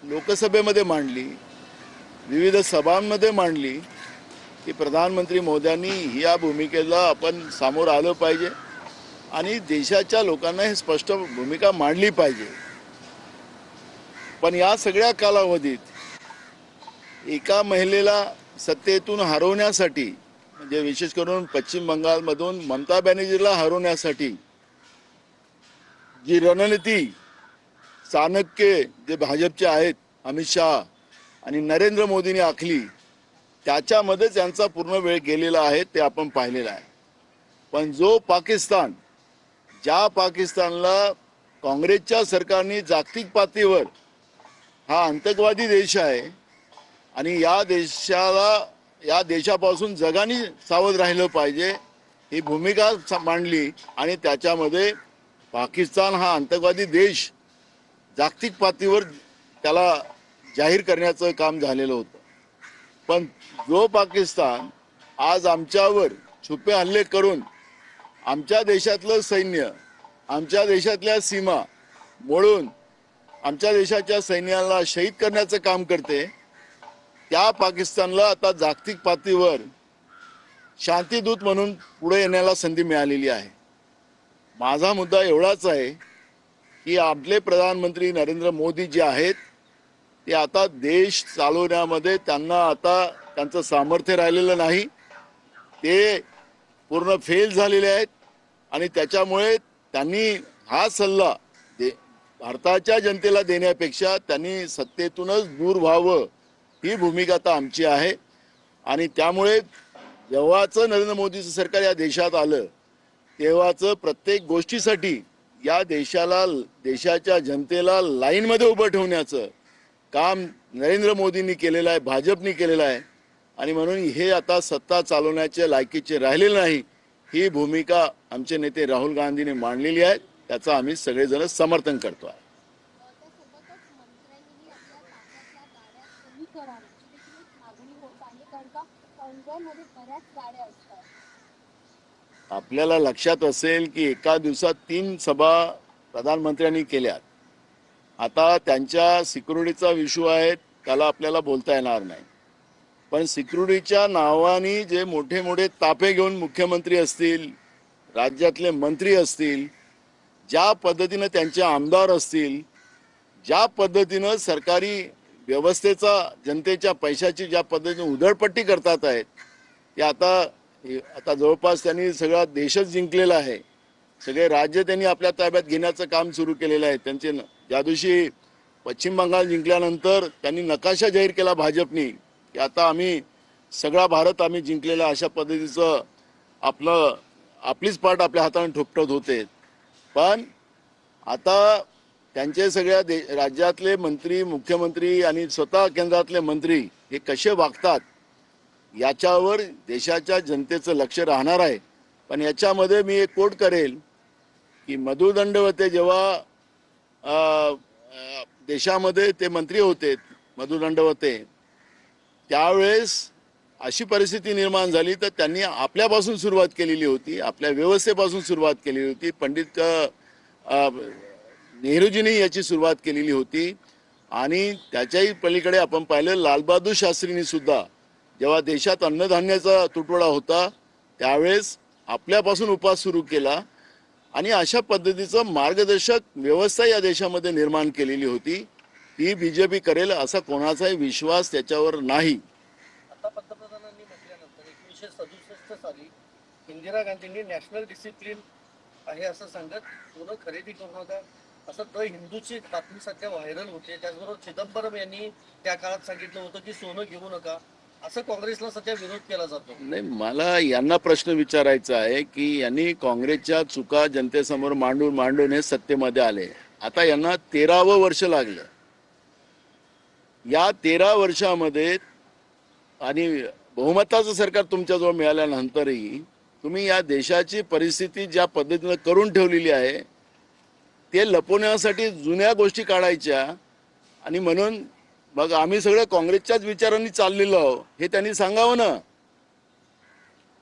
लोकसभेमध्ये मांडली, विविध सभांमध्ये मांडली की प्रधानमंत्री मोदयांनी या भूमिकेला आपण सामोरं आलं पाहिजे आणि देशाच्या लोकांना हे स्पष्ट भूमिका मांडली पाहिजे। पण या सगळ्या कालावधीत एका महिलेला सत्तेतून हरवण्यासाठी, म्हणजे विशेष करून पश्चिम बंगालमधून ममता बॅनर्जीला हरवण्यासाठी जी रणनीती चाणक्य जे भाजपचे आहेत अमित शहा आणि नरेंद्र मोदींनी आखली, त्याच्यामध्येच यांचा पूर्ण वेळ गेलेला आहे ते आपण पाहिलेलं आहे। पण जो पाकिस्तान, ज्या पाकिस्तानला काँग्रेसच्या सरकारने जागतिक पातळीवर हा आतंकवादी देश आहे आणि या देशापासून जगाने सावध राहिलं पाहिजे ही भूमिका मांडली आणि त्याच्यामध्ये पाकिस्तान हा आतंकवादी देश जागतिक पातळीवर त्याला जाहीर करण्याचं काम झालेलं होतं। पण जो पाकिस्तान आज आमच्यावर छुपे हल्ले करून आमच्या देशातलं सैन्य, आमच्या देशातल्या सीमा मोडून आमच्या देशाच्या सैन्याला शहीद करण्याचं काम करते, त्या पाकिस्तानला आता जागतिक पातळीवर शांतीदूत म्हणून पुढे येण्याला संधी मिळालेली आहे। माझा मुद्दा एवढाच आहे की आपले प्रधानमंत्री नरेंद्र मोदी जे आहेत ते आता देश चालवण्यामध्ये त्यांना आता त्यांचं सामर्थ्य राहिलेलं नाही, ते पूर्ण फेल झालेले आहेत आणि त्याच्यामुळे त्यांनी हा सल्ला भारताच्या जनतेला देण्यापेक्षा त्यांनी सत्तेतूनच दूर व्हावं ही भूमिका आता आमची आहे। आणि त्यामुळे जेव्हाचं नरेंद्र मोदीचं सरकार या देशात आलं तेव्हाचं प्रत्येक गोष्टीसाठी या देशाच्या जनतेला लाईनमध्ये उभं ठेवण्याचं काम नरेंद्र मोदींनी केलेलं आहे, भाजपनी केलेलं आहे आणि म्हणून हे आता सत्ता चालवण्याचे लायकीचे राहिलेले नाही ही भूमिका आमचे नेते राहुल गांधींनी मांडलेली आहे, त्याचं आम्ही सगळेजण समर्थन करतो आहे। आपल्याला लक्षात असेल की एका दिवसात 3 सभा प्रधानमंत्र्यांनी केल्यात। आता त्यांच्या सिक्युरिटीचा इश्यू आहे, त्याला आपल्याला बोलता येणार नाही, पण सिक्युरिटीच्या नावाने जे मोठे मोठे ताफे घेऊन मुख्यमंत्री असतील, राज्यातले मंत्री असतील, ज्या पद्धतीने त्यांचे आमदार असतील, ज्या पद्धतीने सरकारी व्यवस्थेचा जनतेच्या पैशाची ज्या पद्धतीने उधळपट्टी करतात आहेत ते आता जवळपास त्यांनी सगळा देशच जिंकलेला आहे, सगळे राज्य त्यांनी आपल्या ताब्यात घेण्याचं काम सुरू केलेलं आहे। त्यांचे ज्या दिवशी पश्चिम बंगाल जिंकल्यानंतर त्यांनी नकाशा जाहीर केला भाजपनी की आता आम्ही सगळा भारत आम्ही जिंकलेला, अशा पद्धतीचं आपलीच पाठ आपल्या हाताने ठोपटत होते। पण आता त्यांचे सगळ्या राज्यातले मंत्री, मुख्यमंत्री आणि स्वतः केंद्रातले मंत्री हे कसे वागतात याच्यावर देशाच्या जनतेचं लक्ष राहणार आहे। पण याच्यामध्ये मी एक कोट करेल की मधु दंडवते जेव्हा देशामध्ये ते मंत्री होते, मधु दंडवते, त्यावेळेस अशी परिस्थिती निर्माण झाली तर त्यांनी आपल्यापासून सुरुवात केलेली होती, आपल्या व्यवस्थेपासून सुरुवात केलेली होती। पंडित नेहरूजींनी याची सुरुवात केलेली होती आणि त्याच्याही पलीकडे आपण पाहिलं लालबहादूर शास्त्रींनी सुद्धा जेव्हा देशात अन्नधान्याचा तुटवडा होता त्यावेळेस आपल्यापासून उपास सुरू केला आणि अशा पद्धतीचं मार्गदर्शक व्यवस्था या देशामध्ये निर्माण केलेली होती। ती बीजेपी करेल असा कोणाचाही विश्वास त्याच्यावर नाही। आता पंतप्रधानांनी म्हटल्यानंतर 1967 साली इंदिरा गांधींनी नॅशनल डिसिप्लिन आहे असं सांगत सोनं खरेदी करू नका असं हिंदूची बातमी सध्या व्हायरल होते। त्याचबरोबर चिदंबरम यांनी त्या काळात सांगितलं होतं की सोनं घेऊ नका, असं काँग्रेसला सध्या विरोध केला जातो। नाही, मला यांना प्रश्न विचारायचा आहे की यांनी काँग्रेसच्या चुका जनतेसमोर मांडून हे सत्तेमध्ये आले। आता यांना 13वं वर्ष लागलं। या 13 वर्षामध्ये आणि बहुमताचं सरकार तुमच्याजवळ मिळाल्यानंतरही तुम्ही या देशाची परिस्थिती ज्या पद्धतीने करून ठेवलेली आहे ते लपवण्यासाठी जुन्या गोष्टी काढायच्या आणि म्हणून मग आम्ही सगळं काँग्रेसच्याच विचारांनी चाललेलो आहोत हे त्यांनी सांगावं ना।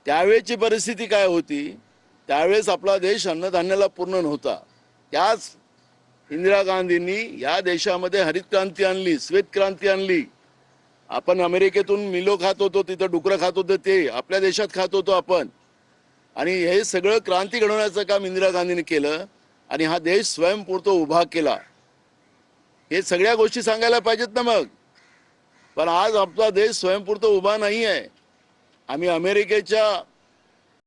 त्यावेळेची परिस्थिती काय होती, त्यावेळेस आपला देश अन्नधान्याला पूर्ण नव्हता, त्याच इंदिरा गांधींनी या देशामध्ये हरित क्रांती आणली, श्वेत क्रांती आणली. आपण अमेरिकेतून मिलो खात होतो, तिथं डुकरं खात होतं, ते आपल्या देशात खात होतो आपण. आणि हे सगळं क्रांती घडवण्याचं काम इंदिरा गांधींनी केलं आणि हा देश स्वयंपूर्ण उभा केला. हे सगळ्या गोष्टी सांगायला पाहिजेत ना मग. पण आज आपला देश स्वयंपूर्ण उभा नाही आहे. आम्ही अमेरिकेच्या